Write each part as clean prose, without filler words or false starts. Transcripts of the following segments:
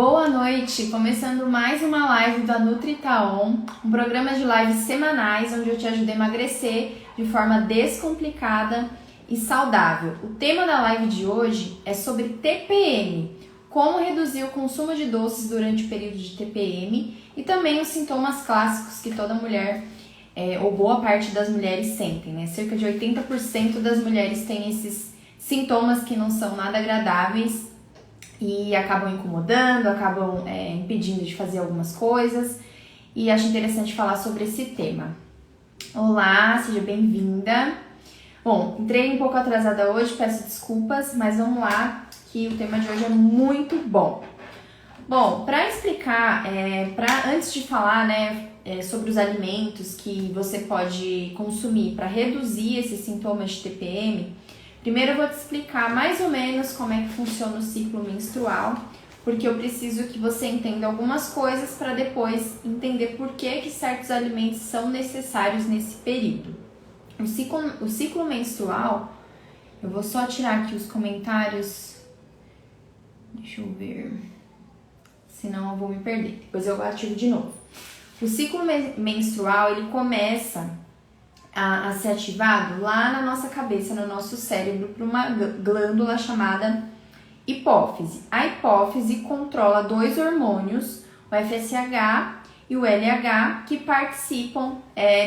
Boa noite! Começando mais uma live da NutriTaon, um programa de lives semanais onde eu te ajudo a emagrecer de forma descomplicada e saudável. O tema da live de hoje é sobre TPM, como reduzir o consumo de doces durante o período de TPM e também os sintomas clássicos que toda mulher, ou boa parte das mulheres sentem, né? Cerca de 80% das mulheres têm esses sintomas que não são nada agradáveis e acabam incomodando, acabam impedindo de fazer algumas coisas, e acho interessante falar sobre esse tema. Olá, seja bem-vinda. Bom, entrei um pouco atrasada hoje, peço desculpas, mas vamos lá, que o tema de hoje é muito bom. Bom, para explicar, antes de falar, sobre os alimentos que você pode consumir para reduzir esses sintomas de TPM, primeiro eu vou te explicar mais ou menos como é que funciona o ciclo menstrual, porque eu preciso que você entenda algumas coisas para depois entender por que certos alimentos são necessários nesse período. O ciclo menstrual, eu vou só tirar aqui os comentários, deixa eu ver, senão eu vou me perder, depois eu ativo de novo. O ciclo menstrual, ele começa a ser ativado lá na nossa cabeça, no nosso cérebro, por uma glândula chamada hipófise. A hipófise controla dois hormônios, o FSH e o LH, que participam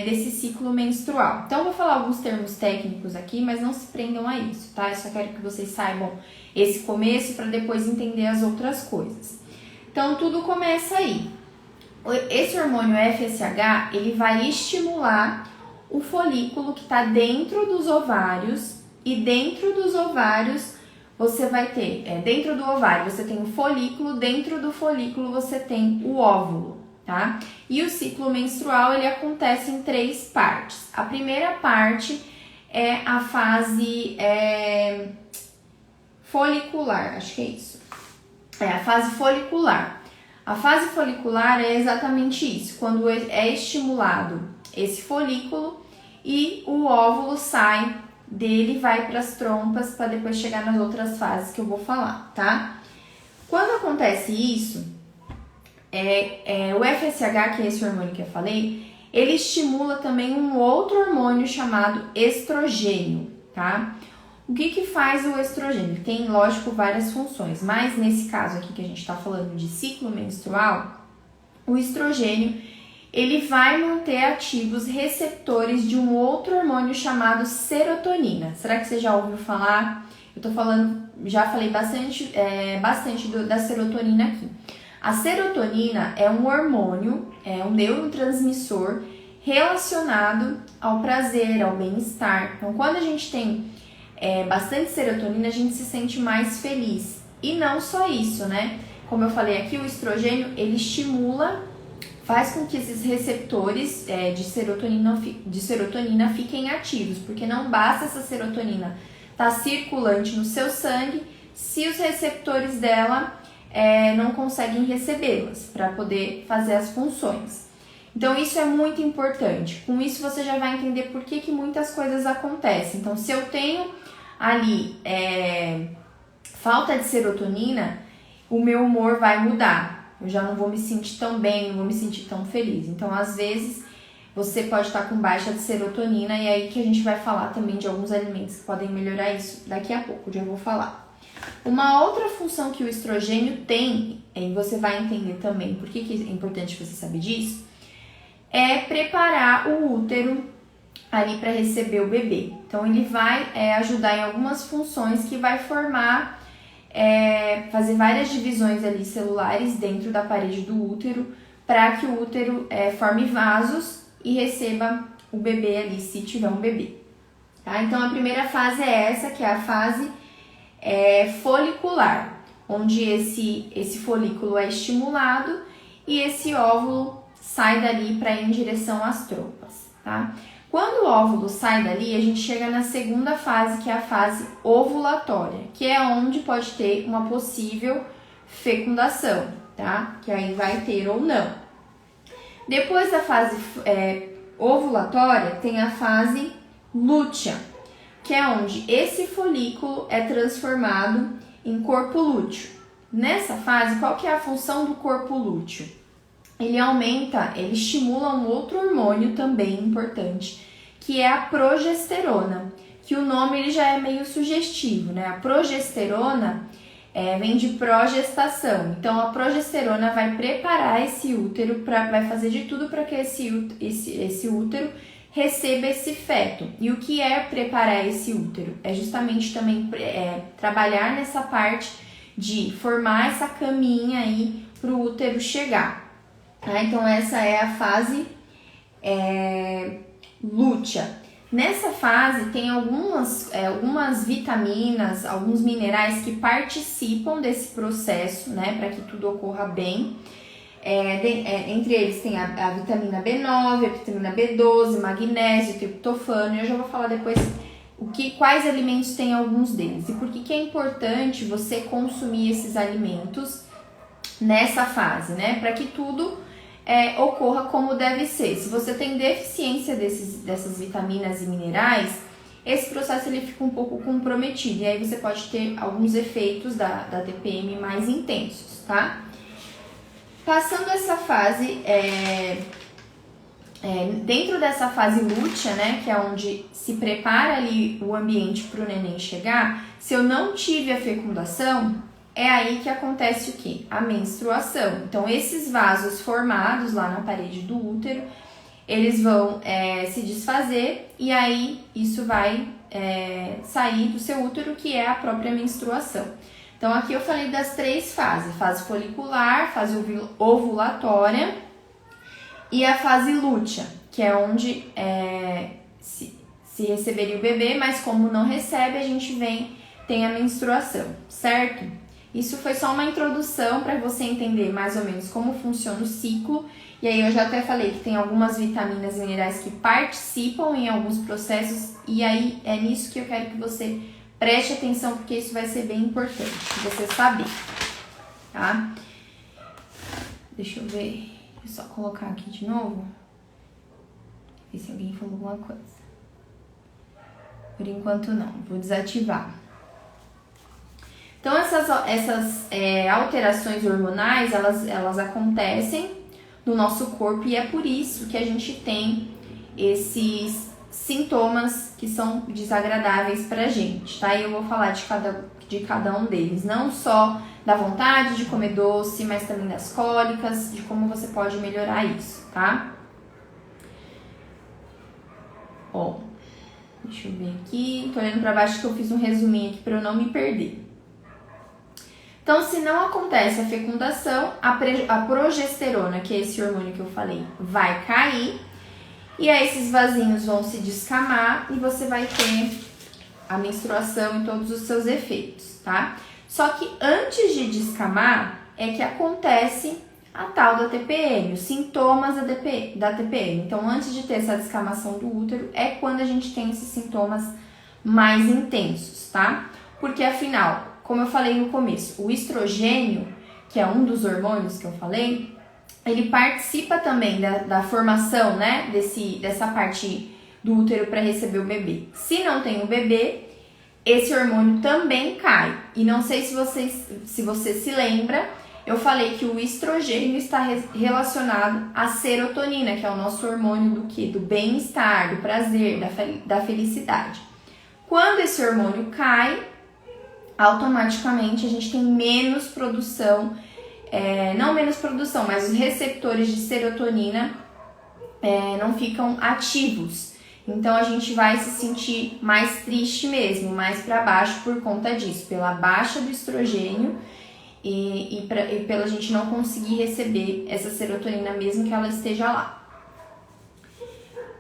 desse ciclo menstrual. Então, eu vou falar alguns termos técnicos aqui, mas não se prendam a isso, tá? Eu só quero que vocês saibam esse começo para depois entender as outras coisas. Então, tudo começa aí. Esse hormônio FSH, ele vai estimular o folículo que está dentro dos ovários, e dentro dos ovários você vai ter, dentro do ovário você tem o folículo, dentro do folículo você tem o óvulo, tá? E o ciclo menstrual, ele acontece em 3 partes. A primeira parte é a fase folicular, acho que é isso. É a fase folicular. A fase folicular é exatamente isso, quando é estimulado esse folículo e o óvulo sai dele, vai para as trompas para depois chegar nas outras fases que eu vou falar, tá? Quando acontece isso, o FSH, que é esse hormônio que eu falei, ele estimula também um outro hormônio chamado estrogênio, tá? O que faz o estrogênio? Ele tem, lógico, várias funções, mas nesse caso aqui que a gente está falando de ciclo menstrual, o estrogênio, ele vai manter ativos receptores de um outro hormônio chamado serotonina. Será que você já ouviu falar? Eu tô falando, já falei bastante da serotonina aqui. A serotonina é um hormônio, é um neurotransmissor relacionado ao prazer, ao bem-estar. Então, quando a gente tem bastante serotonina, a gente se sente mais feliz. E não só isso, né? Como eu falei aqui, o estrogênio, ele estimula, faz com que esses receptores de serotonina fiquem ativos, porque não basta essa serotonina estar circulante no seu sangue se os receptores dela não conseguem recebê-las para poder fazer as funções. Então isso é muito importante. Com isso você já vai entender por que muitas coisas acontecem. Então, se eu tenho ali falta de serotonina, o meu humor vai mudar. Eu já não vou me sentir tão bem, não vou me sentir tão feliz. Então, às vezes, você pode estar com baixa de serotonina, e aí que a gente vai falar também de alguns alimentos que podem melhorar isso daqui a pouco, já vou falar. Uma outra função que o estrogênio tem, e você vai entender também por que é importante você saber disso, é preparar o útero ali para receber o bebê. Então, ele vai ajudar em algumas funções que vai formar, fazer várias divisões ali celulares dentro da parede do útero, para que o útero forme vasos e receba o bebê ali, se tiver um bebê. Tá? Então, a primeira fase é essa, que é a fase folicular, onde esse folículo é estimulado e esse óvulo sai dali para ir em direção às trompas, tá? Quando o óvulo sai dali, a gente chega na segunda fase, que é a fase ovulatória, que é onde pode ter uma possível fecundação, tá? Que aí vai ter ou não. Depois da fase ovulatória, tem a fase lútea, que é onde esse folículo é transformado em corpo lúteo. Nessa fase, qual que é a função do corpo lúteo? Ele aumenta, ele estimula um outro hormônio também importante, que é a progesterona, que o nome ele já é meio sugestivo, né? A progesterona vem de progestação. Então, a progesterona vai preparar esse útero, vai fazer de tudo para que esse útero receba esse feto. E o que é preparar esse útero? É justamente também trabalhar nessa parte de formar essa caminha aí para o útero chegar. Tá? Então, essa é a fase lútea. Nessa fase tem algumas vitaminas, alguns minerais que participam desse processo, né, para que tudo ocorra bem. Entre eles tem a vitamina B9, a vitamina B12, magnésio, triptofano. Eu já vou falar depois quais alimentos tem alguns deles e por que é importante você consumir esses alimentos nessa fase, né, para que tudo ocorra como deve ser. Se você tem deficiência dessas vitaminas e minerais, esse processo ele fica um pouco comprometido e aí você pode ter alguns efeitos da TPM mais intensos, tá? Passando essa fase, dentro dessa fase lútea, né, que é onde se prepara ali o ambiente para o neném chegar, se eu não tive a fecundação, é aí que acontece o quê? A menstruação. Então, esses vasos formados lá na parede do útero, eles vão se desfazer e aí isso vai sair do seu útero, que é a própria menstruação. Então, aqui eu falei das 3 fases. Fase folicular, fase ovulatória e a fase lútea, que é onde se receberia o bebê, mas como não recebe, a gente tem a menstruação, certo? Isso foi só uma introdução para você entender mais ou menos como funciona o ciclo. E aí eu já até falei que tem algumas vitaminas e minerais que participam em alguns processos. E aí é nisso que eu quero que você preste atenção, porque isso vai ser bem importante você saber, tá? Deixa eu ver, só colocar aqui de novo. Ver se alguém falou alguma coisa. Por enquanto não, vou desativar. Então, essas alterações hormonais, elas acontecem no nosso corpo e é por isso que a gente tem esses sintomas que são desagradáveis pra gente, tá? E eu vou falar de cada um deles, não só da vontade de comer doce, mas também das cólicas, de como você pode melhorar isso, tá? Ó, deixa eu ver aqui, tô olhando pra baixo que eu fiz um resuminho aqui pra eu não me perder. Então, se não acontece a fecundação, a progesterona, que é esse hormônio que eu falei, vai cair. E aí esses vasinhos vão se descamar e você vai ter a menstruação e todos os seus efeitos, tá? Só que antes de descamar é que acontece a tal da TPM, os sintomas da TPM. Então, antes de ter essa descamação do útero, é quando a gente tem esses sintomas mais intensos, tá? Porque afinal, como eu falei no começo, o estrogênio, que é um dos hormônios que eu falei, ele participa também da formação, né, dessa parte do útero para receber o bebê. Se não tem o bebê, esse hormônio também cai. E não sei se você se lembra, eu falei que o estrogênio está relacionado à serotonina, que é o nosso hormônio do quê? Do bem-estar, do prazer, da felicidade. Quando esse hormônio cai, automaticamente a gente tem menos produção, não menos produção, mas os receptores de serotonina não ficam ativos. Então a gente vai se sentir mais triste mesmo, mais para baixo por conta disso, pela baixa do estrogênio e pela gente não conseguir receber essa serotonina mesmo que ela esteja lá.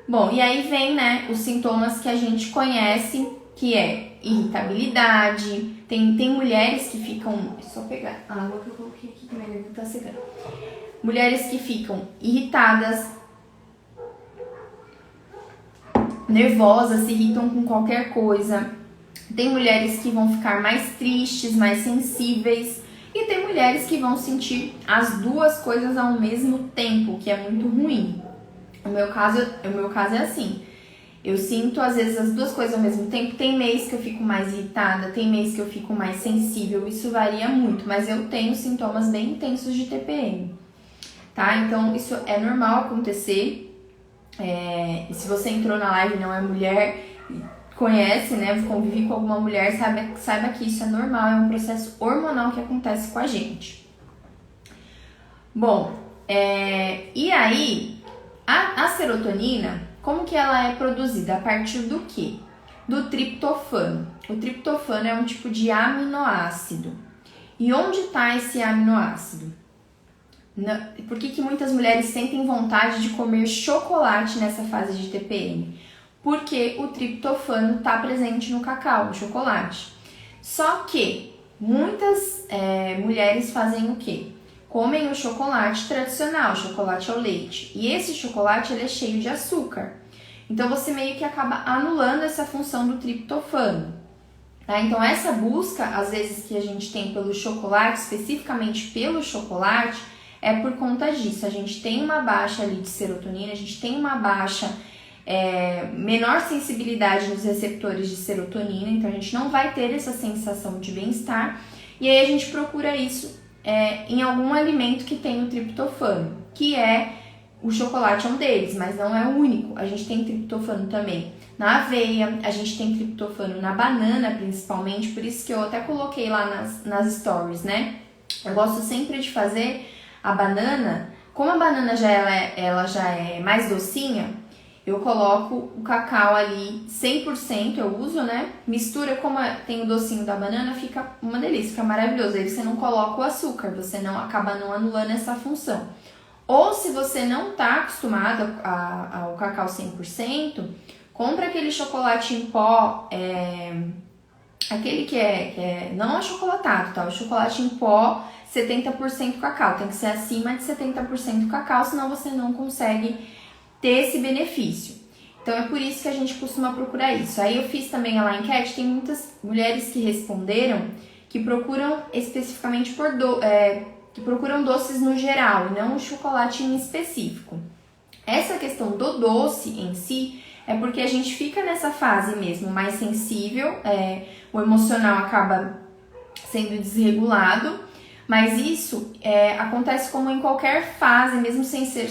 Bom, e aí vem, né, os sintomas que a gente conhece, que é irritabilidade. Tem mulheres que ficam... Deixa eu só pegar a água que eu coloquei aqui, que minha garganta tá secando. Mulheres que ficam irritadas, nervosas, se irritam com qualquer coisa. Tem mulheres que vão ficar mais tristes, mais sensíveis. E tem mulheres que vão sentir as duas coisas ao mesmo tempo, que é muito ruim. O meu caso é assim. Eu sinto, às vezes, as duas coisas ao mesmo tempo. Tem mês que eu fico mais irritada, tem mês que eu fico mais sensível. Isso varia muito, mas eu tenho sintomas bem intensos de TPM, tá? Então, isso é normal acontecer. E se você entrou na live e não é mulher, conhece, né? Convive com alguma mulher, saiba que isso é normal, é um processo hormonal que acontece com a gente. Bom, e aí, a serotonina, como que ela é produzida? A partir do quê? Do triptofano. O triptofano é um tipo de aminoácido. E onde está esse aminoácido? Por que muitas mulheres sentem vontade de comer chocolate nessa fase de TPM? Porque o triptofano está presente no cacau, no chocolate. Só que muitas mulheres fazem o quê? Comem o chocolate tradicional, chocolate ao leite. E esse chocolate ele é cheio de açúcar. Então você meio que acaba anulando essa função do triptofano. Tá? Então essa busca, às vezes, que a gente tem pelo chocolate, especificamente pelo chocolate, é por conta disso. A gente tem uma baixa ali de serotonina, a gente tem uma baixa, menor sensibilidade nos receptores de serotonina, então a gente não vai ter essa sensação de bem-estar. E aí a gente procura isso em algum alimento que tem o triptofano, que o chocolate é um deles, mas não é o único. A gente tem triptofano também na aveia, a gente tem triptofano na banana, principalmente, por isso que eu até coloquei lá nas stories, né? Eu gosto sempre de fazer a banana, como a banana ela já é mais docinha, eu coloco o cacau ali 100%, eu uso, né? Mistura, como tem o docinho da banana, fica uma delícia, fica maravilhoso. Aí você não coloca o açúcar, você não acaba não anulando essa função. Ou se você não tá acostumado ao cacau 100%, compra aquele chocolate em pó, aquele que não achocolatado, tá? O chocolate em pó 70% cacau, tem que ser acima de 70% cacau, senão você não consegue ter esse benefício. Então é por isso que a gente costuma procurar isso. Aí eu fiz também a enquete, tem muitas mulheres que responderam que procuram especificamente que procuram doces no geral e não o chocolate em específico. Essa questão do doce em si é porque a gente fica nessa fase mesmo mais sensível, o emocional acaba sendo desregulado, mas isso acontece como em qualquer fase, mesmo sem ser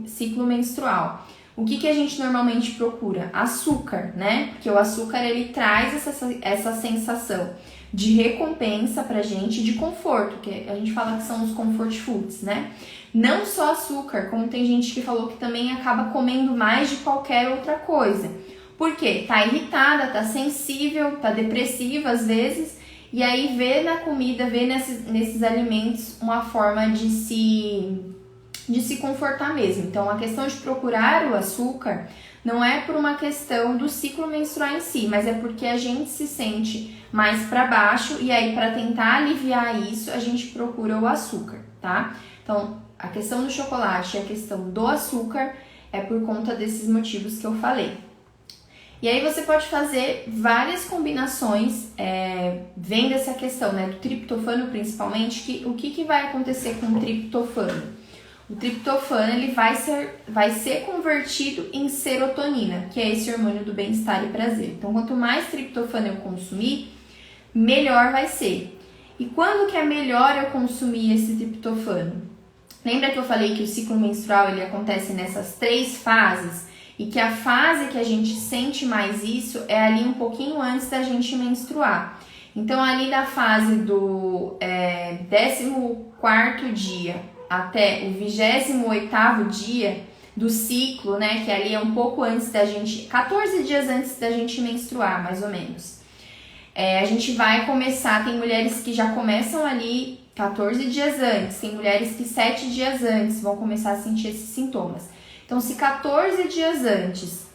ciclo menstrual. O que a gente normalmente procura? Açúcar, né? Porque o açúcar ele traz essa sensação de recompensa pra gente, de conforto, que a gente fala que são os comfort foods, né? Não só açúcar, como tem gente que falou que também acaba comendo mais de qualquer outra coisa. Por quê? Tá irritada, tá sensível, tá depressiva às vezes, e aí vê na comida, vê nesses alimentos uma forma de se confortar mesmo. Então, a questão de procurar o açúcar não é por uma questão do ciclo menstrual em si, mas é porque a gente se sente mais para baixo e aí para tentar aliviar isso, a gente procura o açúcar, tá? Então, a questão do chocolate e a questão do açúcar é por conta desses motivos que eu falei. E aí você pode fazer várias combinações, vendo essa questão, né, do triptofano principalmente, o que vai acontecer com o triptofano? O triptofano ele vai ser convertido em serotonina, que é esse hormônio do bem-estar e prazer. Então, quanto mais triptofano eu consumir, melhor vai ser. E quando que é melhor eu consumir esse triptofano? Lembra que eu falei que o ciclo menstrual ele acontece nessas 3 fases? E que a fase que a gente sente mais isso é ali um pouquinho antes da gente menstruar. Então, ali da fase do 14º dia até o 28º dia do ciclo, né, que ali é um pouco antes da gente, 14 dias antes da gente menstruar, mais ou menos. A gente vai começar, tem mulheres que já começam ali 14 dias antes, tem mulheres que 7 dias antes vão começar a sentir esses sintomas. Então, se 14 dias antes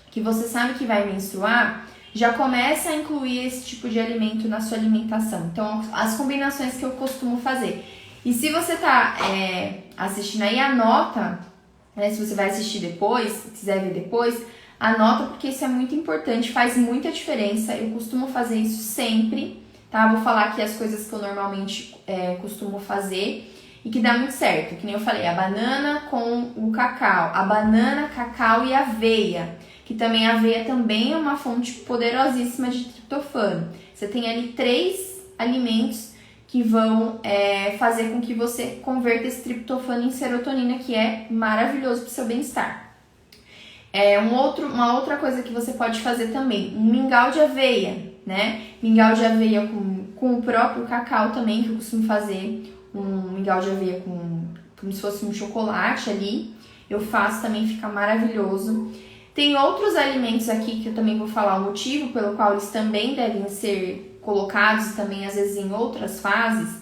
que você sabe que vai menstruar, já começa a incluir esse tipo de alimento na sua alimentação. Então, as combinações que eu costumo fazer. E se você tá assistindo aí, anota, né, se você vai assistir depois, quiser ver depois, anota porque isso é muito importante, faz muita diferença. Eu costumo fazer isso sempre, tá? Vou falar aqui as coisas que eu normalmente costumo fazer e que dá muito certo. Que nem eu falei, a banana com o cacau, a banana, cacau e aveia. O que também a aveia também é uma fonte poderosíssima de triptofano. Você tem ali 3 alimentos que vão fazer com que você converta esse triptofano em serotonina, que é maravilhoso para o seu bem-estar. Uma outra coisa que você pode fazer também, um mingau de aveia, né? Mingau de aveia com o próprio cacau também, que eu costumo fazer. Um mingau de aveia como se fosse um chocolate ali. Eu faço também, fica maravilhoso. Tem outros alimentos aqui que eu também vou falar o motivo pelo qual eles também devem ser colocados também às vezes em outras fases,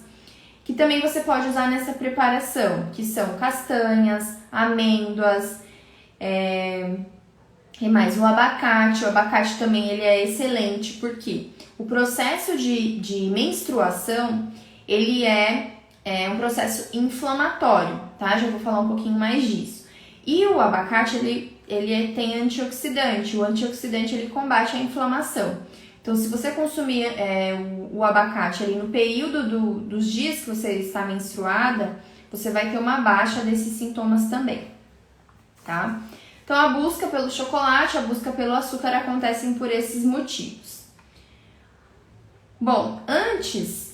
que também você pode usar nessa preparação, que são castanhas, amêndoas, e mais o abacate. O abacate também ele é excelente, porque o processo de menstruação, ele é um processo inflamatório, tá? Já vou falar um pouquinho mais disso. E o abacate, ele tem antioxidante. O antioxidante, ele combate a inflamação. Então, se você consumir o abacate ali no período dos dias que você está menstruada, você vai ter uma baixa desses sintomas também, tá? Então, a busca pelo chocolate, a busca pelo açúcar acontecem por esses motivos. Bom, antes,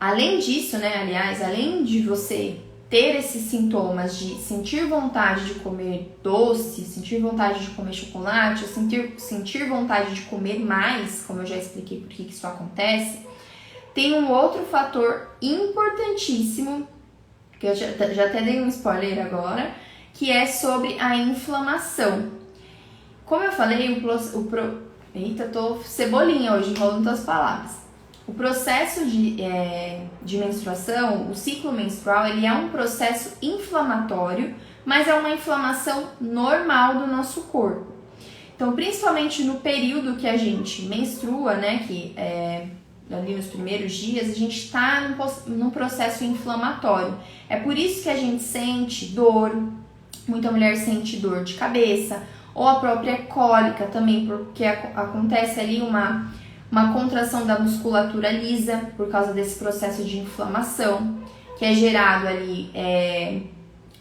além disso, né, aliás, além de você ter esses sintomas de sentir vontade de comer doce, sentir vontade de comer chocolate, ou sentir vontade de comer mais, como eu já expliquei por que isso acontece, tem um outro fator importantíssimo, que eu já até dei um spoiler agora, que é sobre a inflamação. Como eu falei, Eita, tô cebolinha hoje, enrolando as palavras. O processo de menstruação, o ciclo menstrual, ele é um processo inflamatório, mas é uma inflamação normal do nosso corpo. Então, principalmente no período que a gente menstrua, né, que ali nos primeiros dias, a gente está num processo inflamatório. É por isso que a gente sente dor, muita mulher sente dor de cabeça, ou a própria cólica também, porque acontece ali uma contração da musculatura lisa por causa desse processo de inflamação, que é gerado ali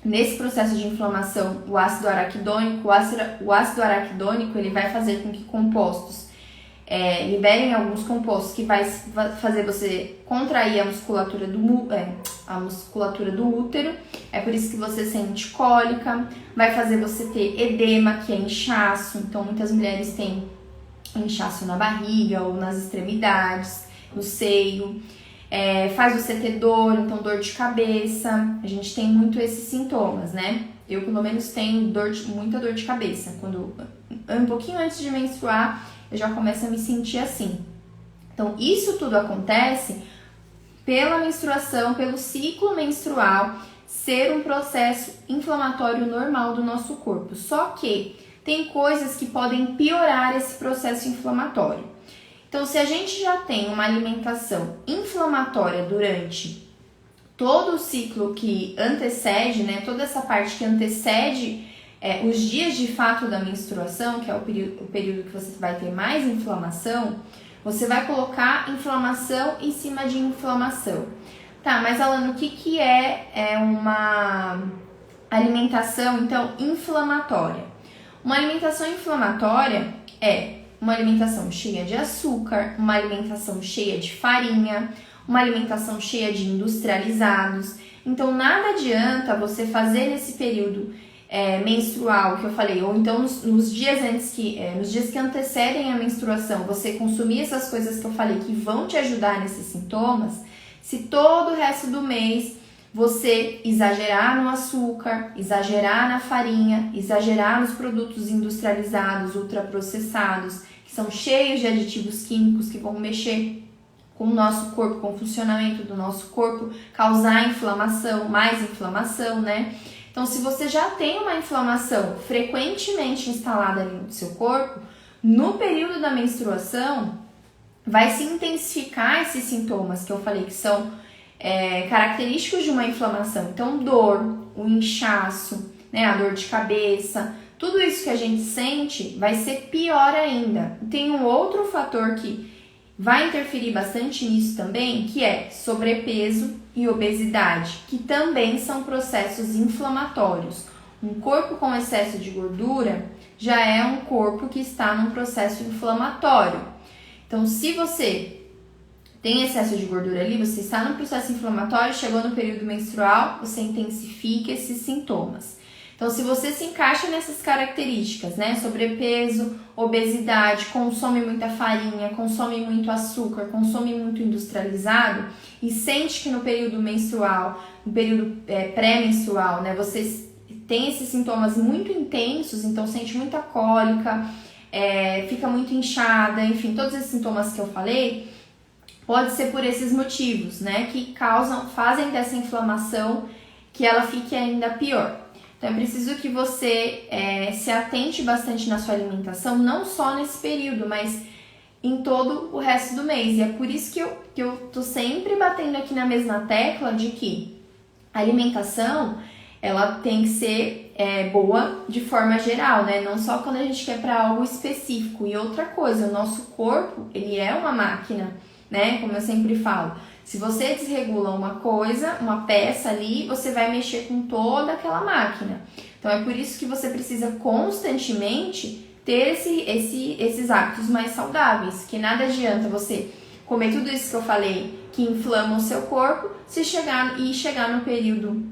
nesse processo de inflamação, o ácido araquidônico. O ácido araquidônico, ele vai fazer com que compostos liberem alguns compostos que vai fazer você contrair a musculatura do útero. É por isso que você sente cólica, vai fazer você ter edema, que é inchaço. Então, muitas mulheres têm inchaço na barriga ou nas extremidades, no seio. Faz você ter dor, então dor de cabeça. A gente tem muito esses sintomas, né? Eu, pelo menos, tenho muita dor de cabeça. Um pouquinho antes de menstruar, eu já começo a me sentir assim. Então, isso tudo acontece pela menstruação, pelo ciclo menstrual ser um processo inflamatório normal do nosso corpo. Só que tem coisas que podem piorar esse processo inflamatório. Então, se a gente já tem uma alimentação inflamatória durante todo o ciclo que antecede, né, toda essa parte que antecede os dias de fato da menstruação, que é o período que você vai ter mais inflamação, você vai colocar inflamação em cima de inflamação. Tá, mas Alana, o que é uma alimentação, então, inflamatória? Uma alimentação inflamatória é uma alimentação cheia de açúcar, uma alimentação cheia de farinha, uma alimentação cheia de industrializados. Então, nada adianta você fazer nesse período menstrual que eu falei, ou então nos dias que antecedem a menstruação, você consumir essas coisas que eu falei que vão te ajudar nesses sintomas, se todo o resto do mês você exagerar no açúcar, exagerar na farinha, exagerar nos produtos industrializados, ultraprocessados, que são cheios de aditivos químicos que vão mexer com o nosso corpo, com o funcionamento do nosso corpo, causar inflamação, mais inflamação, né? Então, se você já tem uma inflamação frequentemente instalada ali no seu corpo, no período da menstruação, vai se intensificar esses sintomas que eu falei que são característicos de uma inflamação. Então, dor, o inchaço, né, a dor de cabeça, tudo isso que a gente sente vai ser pior ainda. Tem um outro fator que vai interferir bastante nisso também, que é sobrepeso e obesidade, que também são processos inflamatórios. Um corpo com excesso de gordura já é um corpo que está num processo inflamatório. Então, se você tem excesso de gordura ali, você está no processo inflamatório, chegou no período menstrual, você intensifica esses sintomas. Então, se você se encaixa nessas características, né? Sobrepeso, obesidade, consome muita farinha, consome muito açúcar, consome muito industrializado e sente que no período menstrual, no período pré-menstrual, né? Você tem esses sintomas muito intensos, então sente muita cólica, fica muito inchada, enfim, todos esses sintomas que eu falei, pode ser por esses motivos, né? Que fazem dessa inflamação que ela fique ainda pior. Então, é preciso que você se atente bastante na sua alimentação, não só nesse período, mas em todo o resto do mês. E é por isso que eu tô sempre batendo aqui na mesma tecla de que a alimentação, ela tem que ser boa de forma geral, né? Não só quando a gente quer para algo específico. E outra coisa, o nosso corpo, ele é uma máquina, né? Como eu sempre falo. Se você desregula uma coisa, uma peça ali, você vai mexer com toda aquela máquina. Então, é por isso que você precisa constantemente ter esses hábitos mais saudáveis. Que nada adianta você comer tudo isso que eu falei, que inflama o seu corpo, se chegar no período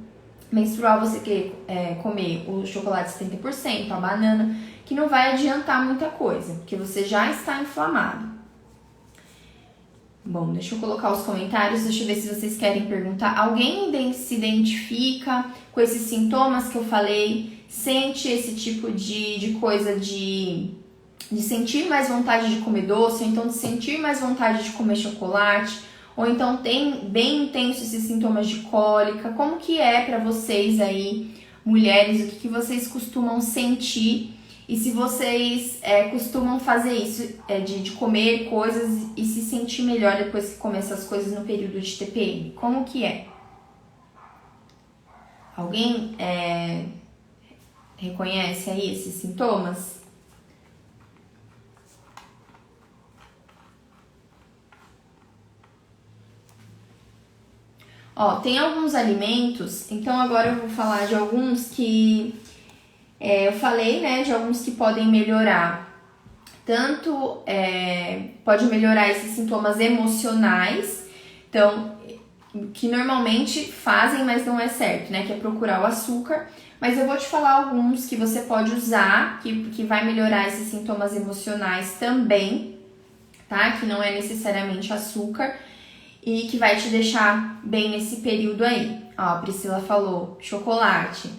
menstrual você quer comer o chocolate 70%, a banana, que não vai adiantar muita coisa, porque você já está inflamado. Bom, deixa eu colocar os comentários, deixa eu ver se vocês querem perguntar. Alguém se identifica com esses sintomas que eu falei? Sente esse tipo de coisa de sentir mais vontade de comer doce, ou então de sentir mais vontade de comer chocolate, ou então tem bem intenso esses sintomas de cólica? Como que é pra vocês aí, mulheres? O que vocês costumam sentir? E se vocês costumam fazer isso, de comer coisas e se sentir melhor depois que comer essas coisas no período de TPM? Como que é? Alguém reconhece aí esses sintomas? Ó, tem alguns alimentos, então agora eu vou falar de alguns que... eu falei, né, de alguns que podem melhorar, tanto pode melhorar esses sintomas emocionais, então, que normalmente fazem, mas não é certo, né, que é procurar o açúcar, mas eu vou te falar alguns que você pode usar, que vai melhorar esses sintomas emocionais também, tá, que não é necessariamente açúcar, e que vai te deixar bem nesse período aí. Ó, a Priscila falou, chocolate.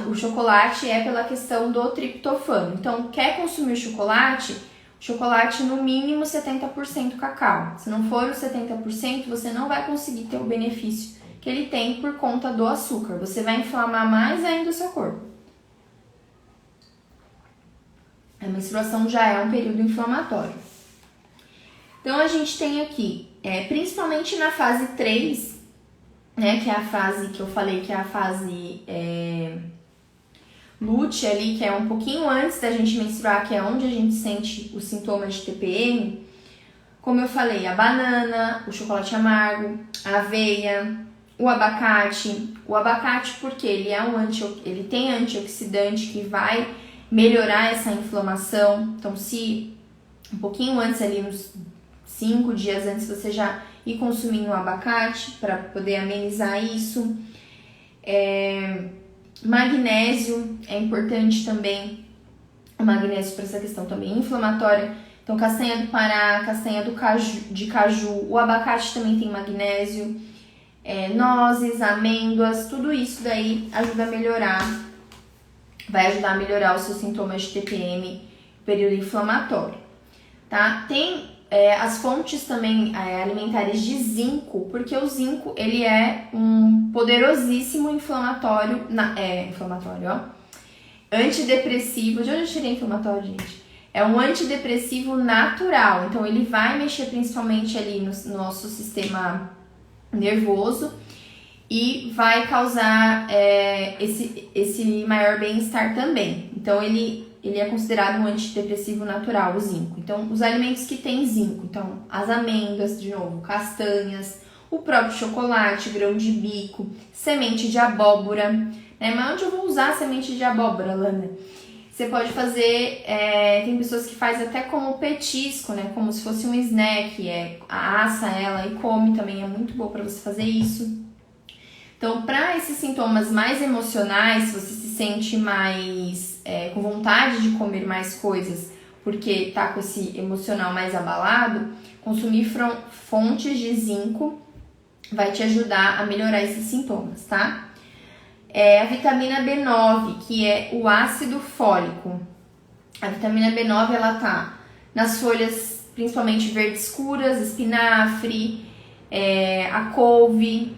O chocolate é pela questão do triptofano. Então, quer consumir chocolate no mínimo 70% cacau. Se não for os 70%, você não vai conseguir ter o benefício que ele tem por conta do açúcar. Você vai inflamar mais ainda o seu corpo. A menstruação já é um período inflamatório. Então, a gente tem aqui, principalmente na fase 3, né, que é a fase que eu falei, que é a fase lútea ali, que é um pouquinho antes da gente menstruar, que é onde a gente sente os sintomas de TPM. Como eu falei, a banana, o chocolate amargo, a aveia, o abacate. O abacate porque ele tem antioxidante que vai melhorar essa inflamação. Então, se um pouquinho antes ali, uns 5 dias antes, você já ir consumindo o abacate para poder amenizar isso. Magnésio é importante também, o magnésio para essa questão também inflamatória. Então, castanha do Pará, castanha de caju, o abacate também tem magnésio, nozes, amêndoas, tudo isso daí ajuda a melhorar, vai ajudar a melhorar os seus sintomas de TPM, período inflamatório, tá? Tem as fontes também alimentares de zinco, porque o zinco, ele é um poderosíssimo inflamatório, antidepressivo. De onde eu tirei inflamatório, gente? É um antidepressivo natural, então ele vai mexer principalmente ali no nosso sistema nervoso e vai causar esse maior bem-estar também. Então ele é considerado um antidepressivo natural, o zinco. Então, os alimentos que têm zinco, então, as amêndoas, de novo, castanhas, o próprio chocolate, grão de bico, semente de abóbora, né? Mas onde eu vou usar a semente de abóbora, Lana? Você pode fazer, tem pessoas que fazem até como petisco, né? Como se fosse um snack, assa ela e come também, é muito bom para você fazer isso. Então, para esses sintomas mais emocionais, se você se sente mais com vontade de comer mais coisas, porque tá com esse emocional mais abalado, consumir fontes de zinco vai te ajudar a melhorar esses sintomas, tá? A vitamina B9, que é o ácido fólico. A vitamina B9, ela tá nas folhas, principalmente verdes escuras, espinafre, a couve,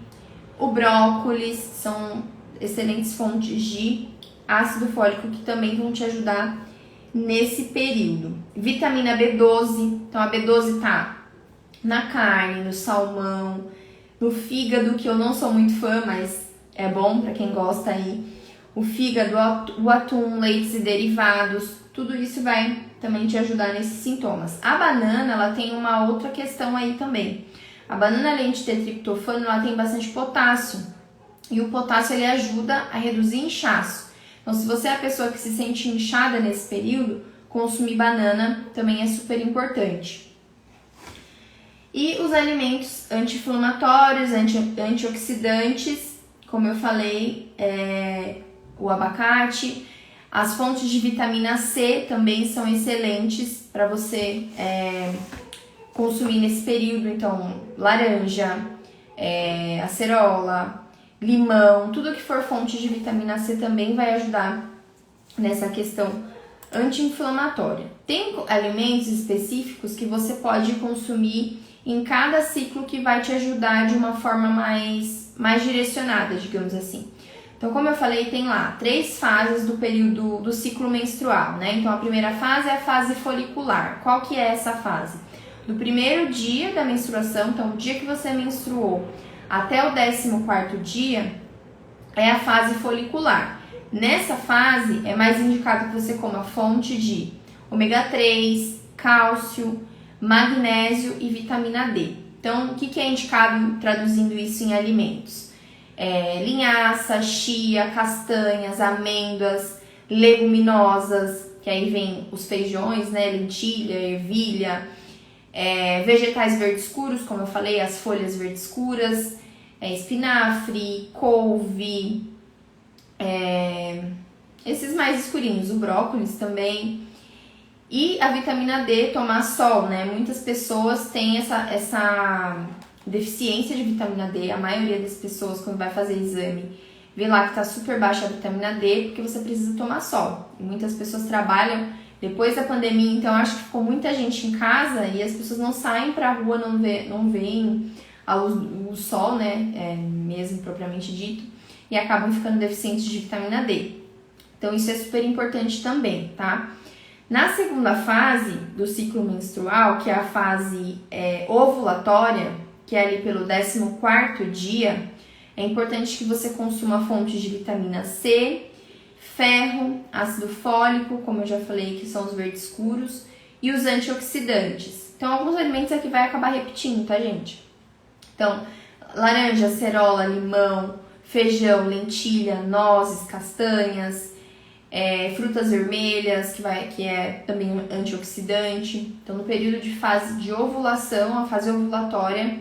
o brócolis, são excelentes fontes de ácido fólico que também vão te ajudar nesse período. Vitamina B12, então a B12 tá na carne, no salmão, no fígado, que eu não sou muito fã, mas é bom para quem gosta aí. O fígado, o atum, leites e derivados, tudo isso vai também te ajudar nesses sintomas. A banana, ela tem uma outra questão aí também. A banana, além de ter triptofano, ela tem bastante potássio. E o potássio, ele ajuda a reduzir inchaço. Então, se você é a pessoa que se sente inchada nesse período, consumir banana também é super importante. E os alimentos anti-inflamatórios, antioxidantes, como eu falei, o abacate. As fontes de vitamina C também são excelentes para você consumir nesse período. Então, laranja, acerola, limão, tudo que for fonte de vitamina C também vai ajudar nessa questão anti-inflamatória. Tem alimentos específicos que você pode consumir em cada ciclo que vai te ajudar de uma forma mais direcionada, digamos assim. Então, como eu falei, tem lá 3 fases do período do ciclo menstrual, né? Então, a primeira fase é a fase folicular. Qual que é essa fase? Do primeiro dia da menstruação, então o dia que você menstruou até o 14º dia, é a fase folicular. Nessa fase, é mais indicado que você coma fonte de ômega 3, cálcio, magnésio e vitamina D. Então, o que é indicado traduzindo isso em alimentos? Linhaça, chia, castanhas, amêndoas, leguminosas, que aí vem os feijões, né, lentilha, ervilha, vegetais verdes escuros, como eu falei, as folhas verdes escuras, espinafre, couve, esses mais escurinhos, o brócolis também. E a vitamina D, tomar sol, né? Muitas pessoas têm essa deficiência de vitamina D. A maioria das pessoas, quando vai fazer exame, vê lá que tá super baixa a vitamina D, porque você precisa tomar sol. E muitas pessoas trabalham depois da pandemia, então acho que ficou muita gente em casa e as pessoas não saem pra rua, não veem o sol, né? Mesmo propriamente dito, e acabam ficando deficientes de vitamina D. Então isso é super importante também, tá? Na segunda fase do ciclo menstrual, que é a fase ovulatória, que é ali pelo 14º dia, é importante que você consuma fontes de vitamina C, ferro, ácido fólico, como eu já falei, que são os verdes escuros, e os antioxidantes. Então, alguns alimentos aqui vai acabar repetindo, tá, gente? Então, laranja, acerola, limão, feijão, lentilha, nozes, castanhas, frutas vermelhas, que é também antioxidante. Então, no período de fase de ovulação, a fase ovulatória,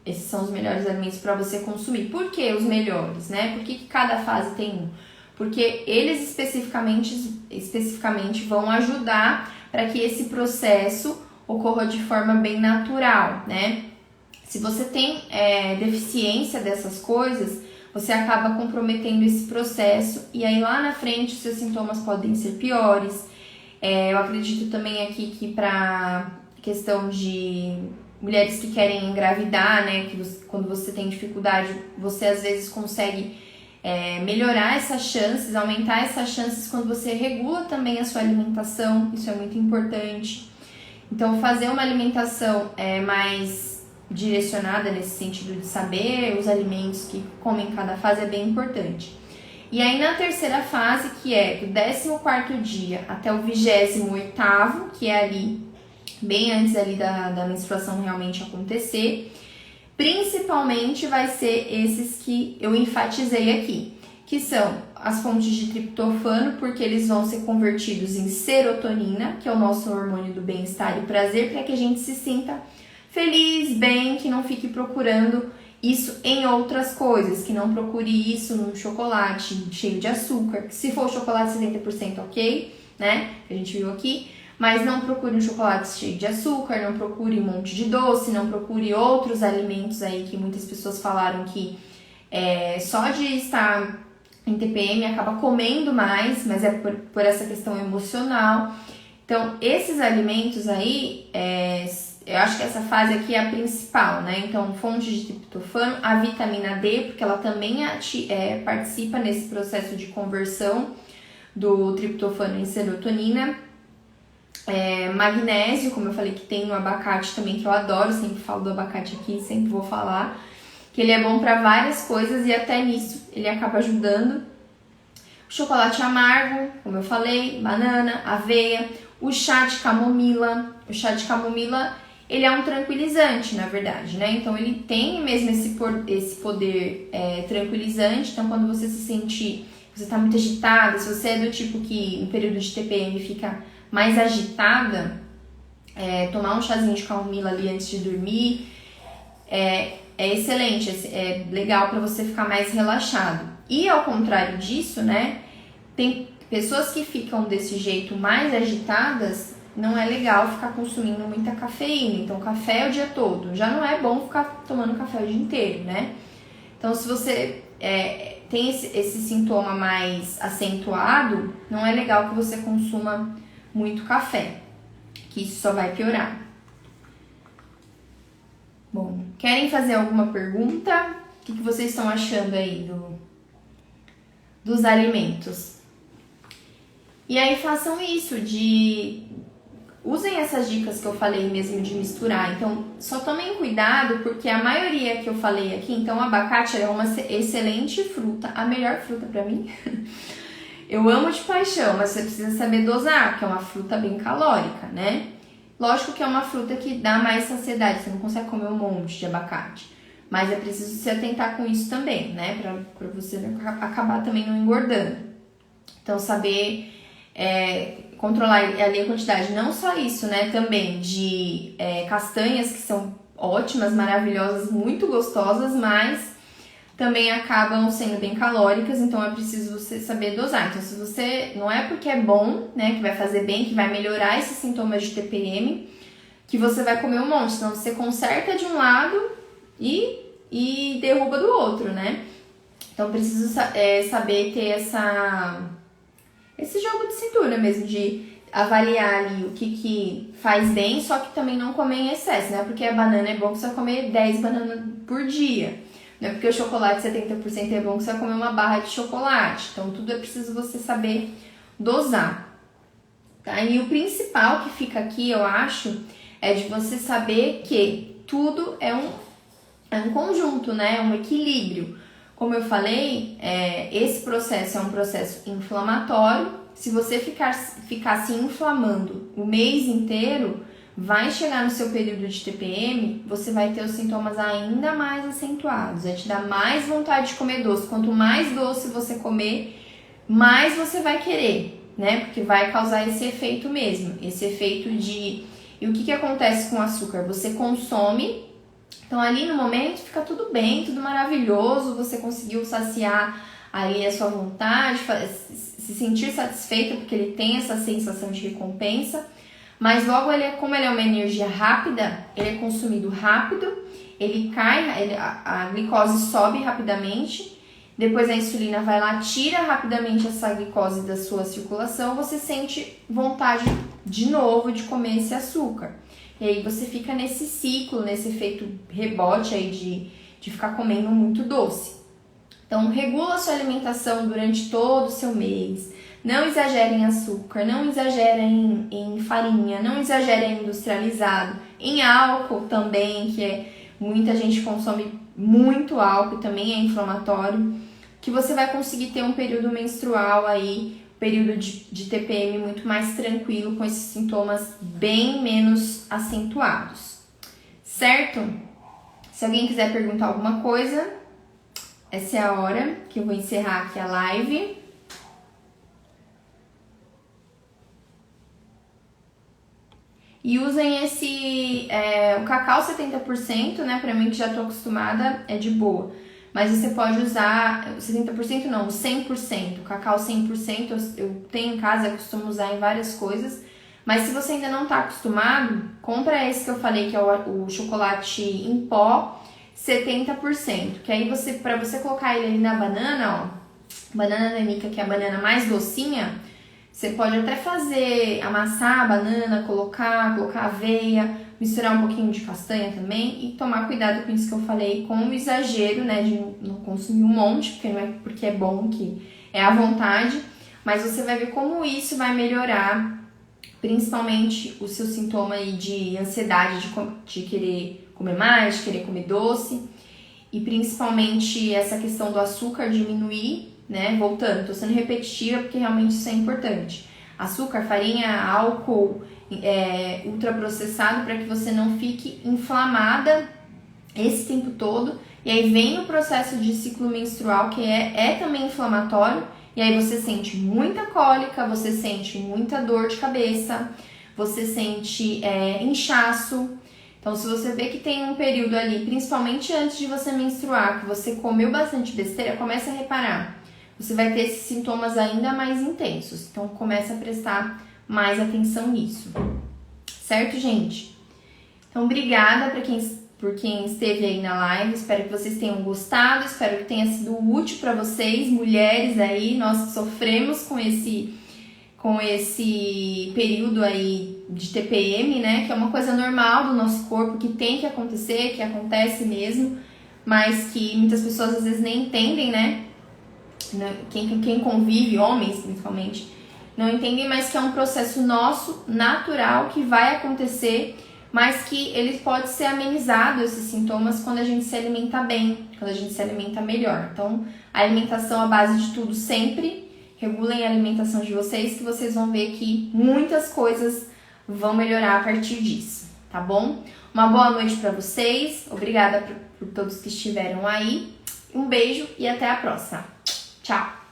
esses são os melhores alimentos para você consumir. Por que os melhores, né? Por que cada fase tem um? Porque eles especificamente vão ajudar para que esse processo ocorra de forma bem natural, né? Se você tem deficiência dessas coisas, você acaba comprometendo esse processo e aí lá na frente os seus sintomas podem ser piores. Eu acredito também aqui que para questão de mulheres que querem engravidar, né, quando você tem dificuldade, você às vezes consegue melhorar essas chances, aumentar essas chances quando você regula também a sua alimentação, isso é muito importante. Então, fazer uma alimentação mais direcionada nesse sentido de saber os alimentos que comem em cada fase é bem importante. E aí, na terceira fase, que é do 14º dia até o 28º, que é ali bem antes ali da menstruação realmente acontecer, Principalmente vai ser esses que eu enfatizei aqui, que são as fontes de triptofano, porque eles vão ser convertidos em serotonina, que é o nosso hormônio do bem-estar e prazer, para que a gente se sinta feliz, bem, que não fique procurando isso em outras coisas, que não procure isso num chocolate cheio de açúcar. Se for chocolate 70%, ok, né? Que a gente viu aqui. Mas não procure um chocolate cheio de açúcar, não procure um monte de doce, não procure outros alimentos aí que muitas pessoas falaram que só de estar em TPM acaba comendo mais, mas é por essa questão emocional. Então, esses alimentos aí, eu acho que essa fase aqui é a principal, né? Então, fonte de triptofano, a vitamina D, porque ela também participa nesse processo de conversão do triptofano em serotonina. Magnésio, como eu falei que tem no abacate também, que eu adoro, sempre falo do abacate aqui, sempre vou falar, que ele é bom para várias coisas e até nisso ele acaba ajudando. O chocolate amargo, como eu falei, banana, aveia, o chá de camomila. O chá de camomila, ele é um tranquilizante, na verdade, né? Então ele tem mesmo esse poder tranquilizante. Então quando você se sentir, você tá muito agitada, se você é do tipo que no período de TPM fica mais agitada, tomar um chazinho de camomila ali antes de dormir é excelente, é legal para você ficar mais relaxado. E ao contrário disso, né, tem pessoas que ficam desse jeito mais agitadas, não é legal ficar consumindo muita cafeína. Então, café o dia todo, já não é bom ficar tomando café o dia inteiro, né? Então, se você tem esse sintoma mais acentuado, não é legal que você consuma muito café, que isso só vai piorar. Bom, querem fazer alguma pergunta? O que vocês estão achando aí dos alimentos? E aí façam isso, usem essas dicas que eu falei mesmo de misturar. Então, só tomem cuidado, porque a maioria que eu falei aqui, então o abacate é uma excelente fruta, a melhor fruta pra mim. Eu amo de paixão, mas você precisa saber dosar, porque é uma fruta bem calórica, né? Lógico que é uma fruta que dá mais saciedade, você não consegue comer um monte de abacate. Mas é preciso se atentar com isso também, né? Pra você acabar também não engordando. Então, saber controlar ali a quantidade. Não só isso, né? Também de castanhas, que são ótimas, maravilhosas, muito gostosas, mas também acabam sendo bem calóricas, então é preciso você saber dosar. Então, se você, não é porque é bom, né, que vai fazer bem, que vai melhorar esses sintomas de TPM, que você vai comer um monte, senão você conserta de um lado e derruba do outro, né? Então, preciso saber ter esse jogo de cintura mesmo, de avaliar ali o que faz bem, só que também não comer em excesso, né? Porque a banana é bom que você vai comer 10 bananas por dia. Não é porque o chocolate 70% é bom que você vai comer uma barra de chocolate. Então, tudo é preciso você saber dosar. Tá? E o principal que fica aqui, eu acho, é de você saber que tudo é um conjunto, né? Um equilíbrio. Como eu falei, esse processo é um processo inflamatório. Se você ficar se inflamando o mês inteiro, vai chegar no seu período de TPM, você vai ter os sintomas ainda mais acentuados, vai te dar mais vontade de comer doce. Quanto mais doce você comer, mais você vai querer, né? Porque vai causar esse efeito mesmo, esse efeito de... E o que acontece com o açúcar? Você consome, então ali no momento fica tudo bem, tudo maravilhoso, você conseguiu saciar ali a sua vontade, se sentir satisfeito porque ele tem essa sensação de recompensa. Mas logo, como ele é uma energia rápida, ele é consumido rápido, ele cai, a glicose sobe rapidamente, depois a insulina vai lá, tira rapidamente essa glicose da sua circulação, você sente vontade de novo de comer esse açúcar. E aí você fica nesse ciclo, nesse efeito rebote aí de ficar comendo muito doce. Então, regula a sua alimentação durante todo o seu mês. Não exagere em açúcar, não exagere em farinha, não exagere em industrializado, em álcool também, muita gente consome muito álcool e também é inflamatório, que você vai conseguir ter um período menstrual aí, período de TPM muito mais tranquilo, com esses sintomas bem menos acentuados, certo? Se alguém quiser perguntar alguma coisa, essa é a hora que eu vou encerrar aqui a live. E usem o cacau 70%, né? Pra mim que já tô acostumada, é de boa. Mas você pode usar 70% não, 100%. O cacau 100% eu tenho em casa, eu costumo usar em várias coisas. Mas se você ainda não tá acostumado, compra esse que eu falei, que é o chocolate em pó 70%. Que aí pra você colocar ele ali na banana, ó. Banana nanica, que é a banana mais docinha, você pode até amassar a banana, colocar aveia, misturar um pouquinho de castanha também e tomar cuidado com isso que eu falei, com o exagero, né, de não consumir um monte, porque não é porque é bom que é à vontade, mas você vai ver como isso vai melhorar principalmente o seu sintoma aí de ansiedade, de querer comer mais, de querer comer doce, e principalmente essa questão do açúcar diminuir, né? Voltando, tô sendo repetitiva porque realmente isso é importante. Açúcar, farinha, álcool, ultraprocessado, para que você não fique inflamada esse tempo todo. E aí vem o processo de ciclo menstrual, que é também inflamatório, e aí você sente muita cólica, você sente muita dor de cabeça, você sente inchaço. Então, se você vê que tem um período ali, principalmente antes de você menstruar, que você comeu bastante besteira, começa a reparar. Você vai ter esses sintomas ainda mais intensos. Então, começa a prestar mais atenção nisso. Certo, gente? Então, obrigada por quem esteve aí na live. Espero que vocês tenham gostado. Espero que tenha sido útil para vocês, mulheres aí. Nós que sofremos com esse período aí de TPM, né? Que é uma coisa normal do nosso corpo, que tem que acontecer, que acontece mesmo, mas que muitas pessoas às vezes nem entendem, né? Quem convive, homens principalmente, não entendem, mas que é um processo nosso, natural, que vai acontecer, mas que ele pode ser amenizado, esses sintomas, quando a gente se alimenta bem, quando a gente se alimenta melhor. Então, a alimentação é a base de tudo sempre. Regulem a alimentação de vocês, que vocês vão ver que muitas coisas vão melhorar a partir disso, tá bom? Uma boa noite para vocês, obrigada por todos que estiveram aí, um beijo e até a próxima. Tchau!